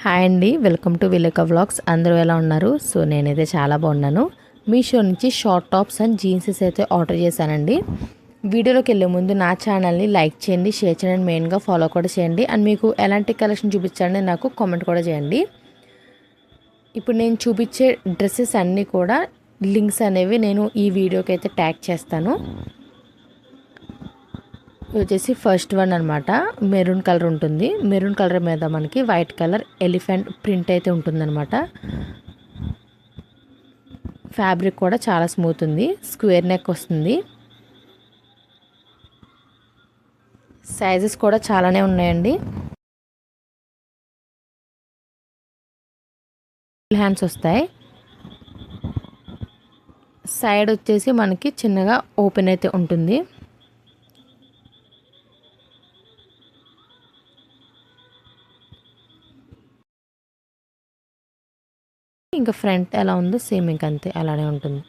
Hi అండి, welcome to విలేక vlogs. అందరూ ఎలా ఉన్నారు? సో నేనైతే చాలా బాగున్నాను. మీషో నుంచి షార్ట్ టాప్స్ అండ్ జీన్సెస్ అయితే ఆర్డర్ చేశానండి. వీడియోలోకి వెళ్ళే ముందు నా ఛానల్ని లైక్ చేయండి, షేర్ చేయండి, మెయిన్గా ఫాలో కూడా చేయండి. అండ్ మీకు ఎలాంటి కలెక్షన్ చూపించండి నాకు కామెంట్ కూడా చేయండి. ఇప్పుడు నేను చూపించే డ్రెస్సెస్ అన్నీ కూడా లింక్స్ అనేవి నేను ఈ వీడియోకి అయితే ట్యాగ్ చేస్తాను. వచ్చేసి ఫస్ట్ వన్ అనమాట. మెరూన్ కలర్ ఉంటుంది. మెరూన్ కలర్ మీద మనకి వైట్ కలర్ ఎలిఫెంట్ ప్రింట్ అయితే ఉంటుందన్నమాట. ఫ్యాబ్రిక్ కూడా చాలా స్మూత్ ఉంది. స్క్వేర్ నెక్ వస్తుంది. సైజెస్ కూడా చాలానే ఉన్నాయండి. హ్యాండ్స్ వస్తాయి. సైడ్ వచ్చేసి మనకి చిన్నగా ఓపెన్ అయితే ఉంటుంది. ఇంకా ఫ్రంట్ ఎలా ఉందో సేమ్ ఇంకా అంతే అలానే ఉంటుంది.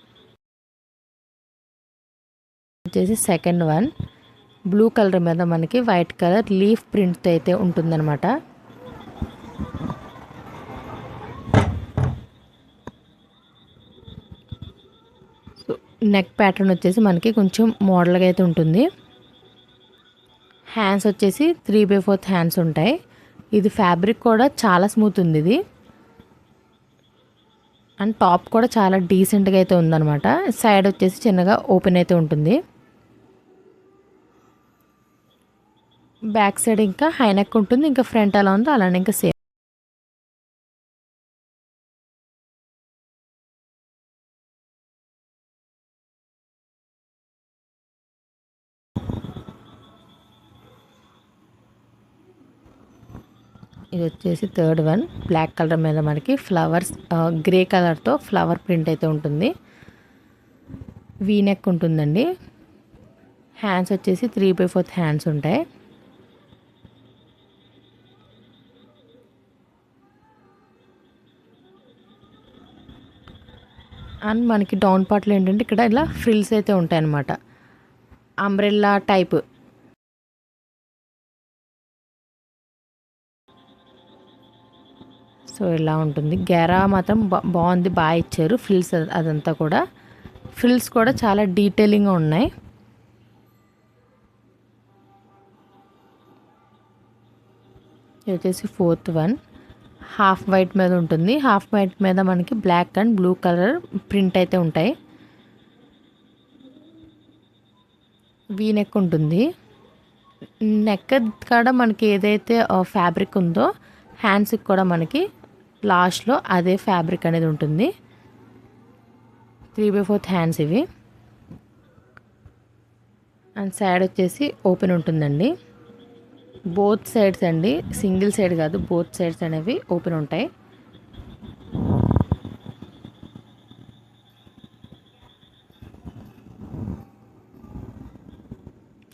వచ్చేసి సెకండ్ వన్ బ్లూ కలర్ మీద మనకి వైట్ కలర్ లీఫ్ ప్రింట్ అయితే ఉంటుందన్నమాట. నెక్ ప్యాటర్న్ వచ్చేసి మనకి కొంచెం మోడల్గా అయితే ఉంటుంది. హ్యాండ్స్ వచ్చేసి 3/4 హ్యాండ్స్ ఉంటాయి. ఇది ఫ్యాబ్రిక్ కూడా చాలా స్మూత్ ఉంది ఇది. అండ్ టాప్ కూడా చాలా డీసెంట్గా అయితే ఉందన్నమాట. సైడ్ వచ్చేసి చిన్నగా ఓపెన్ అయితే ఉంటుంది. బ్యాక్ సైడ్ ఇంకా హై నెక్ ఉంటుంది. ఇంకా ఫ్రంట్ ఎలా ఉందో అలానే ఇంకా సేమ్. ఇది వచ్చేసి థర్డ్ వన్. బ్లాక్ కలర్ మీద మనకి ఫ్లవర్స్ గ్రే కలర్తో ఫ్లవర్ ప్రింట్ అయితే ఉంటుంది. వీ నెక్ ఉంటుందండి. హ్యాండ్స్ వచ్చేసి 3/4 హ్యాండ్స్ ఉంటాయి. అండ్ మనకి డౌన్ పార్ట్లో ఏంటంటే ఇక్కడ ఇలా ఫ్రిల్స్ అయితే ఉంటాయి అన్నమాట. Umbrella type. సో ఇలా ఉంటుంది. గెరా మాత్రం బాగుంది, బాగా ఇచ్చారు. ఫ్రిల్స్ అదంతా కూడా ఫ్రిల్స్ కూడా చాలా డీటెయిలింగ్గా ఉన్నాయి. ఇది వచ్చేసి ఫోర్త్ వన్. హాఫ్ వైట్ మీద ఉంటుంది. హాఫ్ వైట్ మీద మనకి black and blue colour print అయితే ఉంటాయి. వీ నెక్ ఉంటుంది. నెక్ కాడ మనకి ఏదైతే ఫ్యాబ్రిక్ ఉందో హ్యాండ్స్కి కూడా మనకి లాస్ట్లో అదే ఫ్యాబ్రిక్ అనేది ఉంటుంది. 3/4 హ్యాండ్స్ ఇవి. అండ్ సైడ్ వచ్చేసి ఓపెన్ ఉంటుందండి. బోత్ సైడ్స్ అండి, సింగిల్ సైడ్ కాదు, బోత్ సైడ్స్ అనేవి ఓపెన్ ఉంటాయి.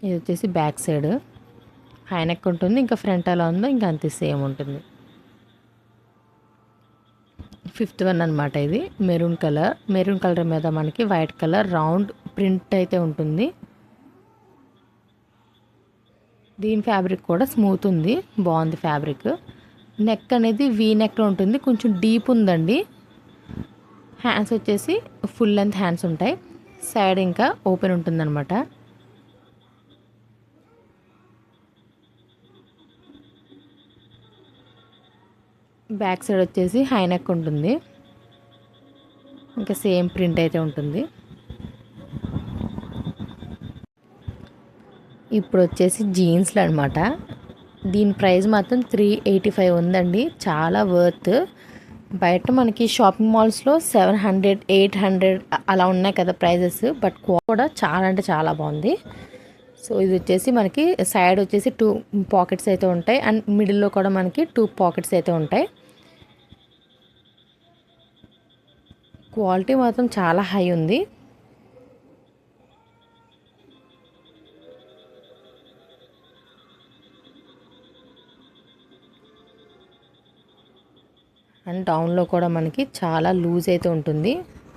ఇది వచ్చేసి బ్యాక్ సైడ్ హై నెక్ ఉంటుంది. ఇంకా ఫ్రంట్ ఎలా ఉందో ఇంకా అంతే సేమ్ ఉంటుంది. ఫిఫ్త్ వన్ అనమాట. ఇది మెరూన్ కలర్. మెరూన్ కలర్ మీద మనకి వైట్ కలర్ రౌండ్ ప్రింట్ అయితే ఉంటుంది. దీని ఫ్యాబ్రిక్ కూడా స్మూత్ ఉంది, బాగుంది ఫ్యాబ్రిక్. నెక్ అనేది వీ నెక్లో ఉంటుంది. కొంచెం డీప్ ఉందండి. హ్యాండ్స్ వచ్చేసి ఫుల్ లెంత్ హ్యాండ్స్ ఉంటాయి. సైడ్ ఇంకా ఓపెన్ ఉంటుందన్నమాట. బ్యాక్ సైడ్ వచ్చేసి హై నెక్ ఉంటుంది. ఇంకా సేమ్ ప్రింట్ అయితే ఉంటుంది. ఇప్పుడు వచ్చేసి జీన్స్లు అనమాట. దీని ప్రైస్ మాత్రం 385 ఉందండి. చాలా వర్త్. బయట మనకి షాపింగ్ మాల్స్లో 700, 800 అలా ఉన్నాయి కదా ప్రైజెస్. బట్ కూడా చాలా అంటే చాలా బాగుంది. సో ఇది వచ్చేసి మనకి సైడ్ వచ్చేసి 2 పాకెట్స్ అయితే ఉంటాయి. అండ్ మిడిల్లో కూడా మనకి 2 పాకెట్స్ అయితే ఉంటాయి. క్వాలిటీ మాత్రం చాలా హై ఉంది. అండ్ డౌన్లో కూడా మనకి చాలా లూజ్ అయితే ఉంటుంది.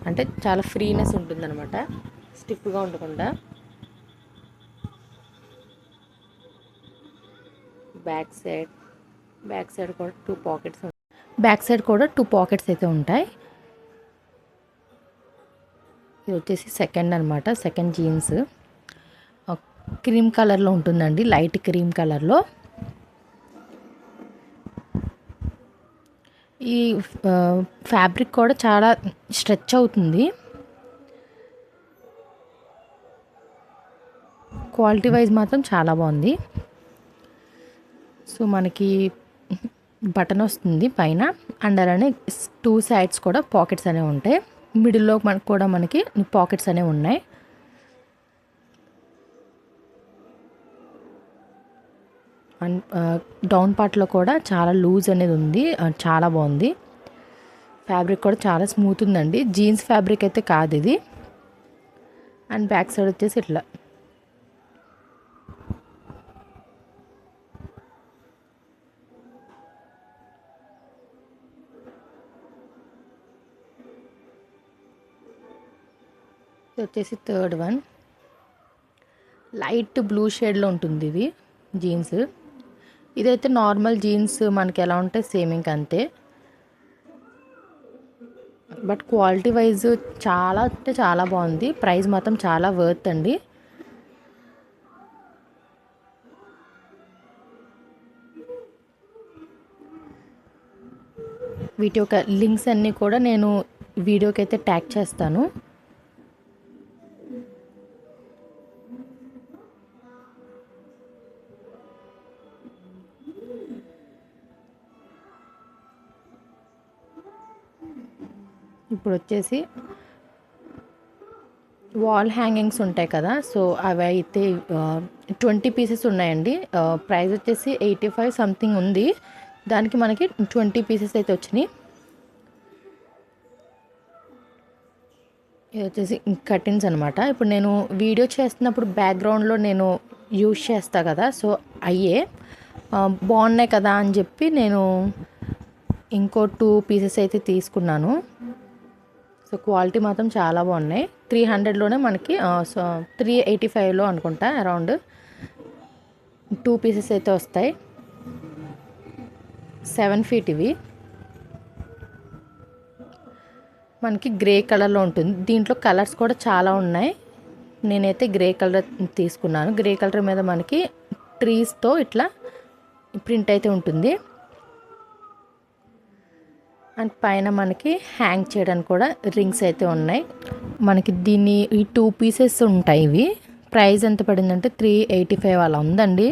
అంటే చాలా ఫ్రీనెస్ ఉంటుంది అనమాట, స్టిఫ్గా ఉండకుండా. బ్యాక్ సైడ్ కూడా 2 పాకెట్స్ ఉంటాయి. బ్యాక్ సైడ్ కూడా 2 పాకెట్స్ అయితే ఉంటాయి. ఇది వచ్చేసి సెకండ్ అనమాట, సెకండ్ జీన్స్. క్రీమ్ కలర్లో ఉంటుందండి, లైట్ క్రీమ్ కలర్లో. ఈ ఫ్యాబ్రిక్ కూడా చాలా స్ట్రెచ్ అవుతుంది. క్వాలిటీ వైజ్ మాత్రం చాలా బాగుంది. సో మనకి బటన్ వస్తుంది పైన, అండ్ అలానే 2 సైడ్స్ కూడా పాకెట్స్ అనేవి ఉంటాయి. మిడిల్లో మనకి పాకెట్స్ అనేవి ఉన్నాయి. అండ్ డౌన్ పార్ట్లో కూడా చాలా లూజ్ అనేది ఉంది, చాలా బాగుంది. ఫ్యాబ్రిక్ కూడా చాలా స్మూత్ ఉందండి, జీన్స్ ఫ్యాబ్రిక్ అయితే కాదు ఇది. అండ్ బ్యాక్ సైడ్ వచ్చేసి ఇట్లా ఇది వచ్చేసి థర్డ్ వన్. లైట్ బ్లూ షేడ్లో ఉంటుంది ఇది జీన్స్. ఇదైతే నార్మల్ జీన్స్ మనకి ఎలా ఉంటాయి సేమ్ ఇంక అంతే. బట్ క్వాలిటీ వైజ్ చాలా అంటే చాలా బాగుంది. ప్రైస్ మాత్రం చాలా వర్త్ అండి. వీటి యొక్క లింక్స్ అన్నీ కూడా నేను వీడియోకి అయితే ట్యాగ్ చేస్తాను. ఇప్పుడు వచ్చేసి వాల్ హ్యాంగింగ్స్ ఉంటాయి కదా, సో అవి అయితే 20 పీసెస్ ఉన్నాయండి. ప్రైస్ వచ్చేసి 85 సంథింగ్ ఉంది, దానికి మనకి 20 పీసెస్ అయితే వచ్చినాయి. ఇది వచ్చేసి కర్టెన్స్ అనమాట. ఇప్పుడు నేను వీడియో చేస్తున్నప్పుడు బ్యాక్గ్రౌండ్లో నేను యూజ్ చేస్తా కదా, సో అయ్యే బాగున్నాయి కదా అని చెప్పి నేను ఇంకో 2 పీసెస్ అయితే తీసుకున్నాను. సో క్వాలిటీ మాత్రం చాలా బాగున్నాయి. 300లోనే మనకి 385లో అనుకుంటా అరౌండ్ 2 పీసెస్ అయితే వస్తాయి. 7 feet ఇవి. మనకి గ్రే కలర్లో ఉంటుంది. దీంట్లో కలర్స్ కూడా చాలా ఉన్నాయి. నేనైతే గ్రే కలర్ తీసుకున్నాను. గ్రే కలర్ మీద మనకి ట్రీస్తో ఇట్లా ప్రింట్ అయితే ఉంటుంది. అండ్ పైన మనకి హ్యాంగ్ చేయడానికి కూడా రింగ్స్ అయితే ఉన్నాయి. మనకి దీన్ని ఈ 2 పీసెస్ ఉంటాయి. ఇవి ప్రైస్ ఎంత పడిందంటే 385 అలా ఉందండి.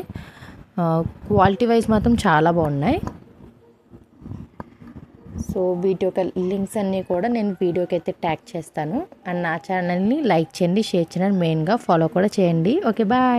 క్వాలిటీ వైజ్ మాత్రం చాలా బాగున్నాయి. సో వీటి యొక్క లింక్స్ అన్నీ కూడా నేను వీడియోకి అయితే ట్యాగ్ చేస్తాను. అండ్ నా ఛానల్ని లైక్ చేయండి, షేర్ చేయండి, మెయిన్గా ఫాలో కూడా చేయండి. Okay, bye.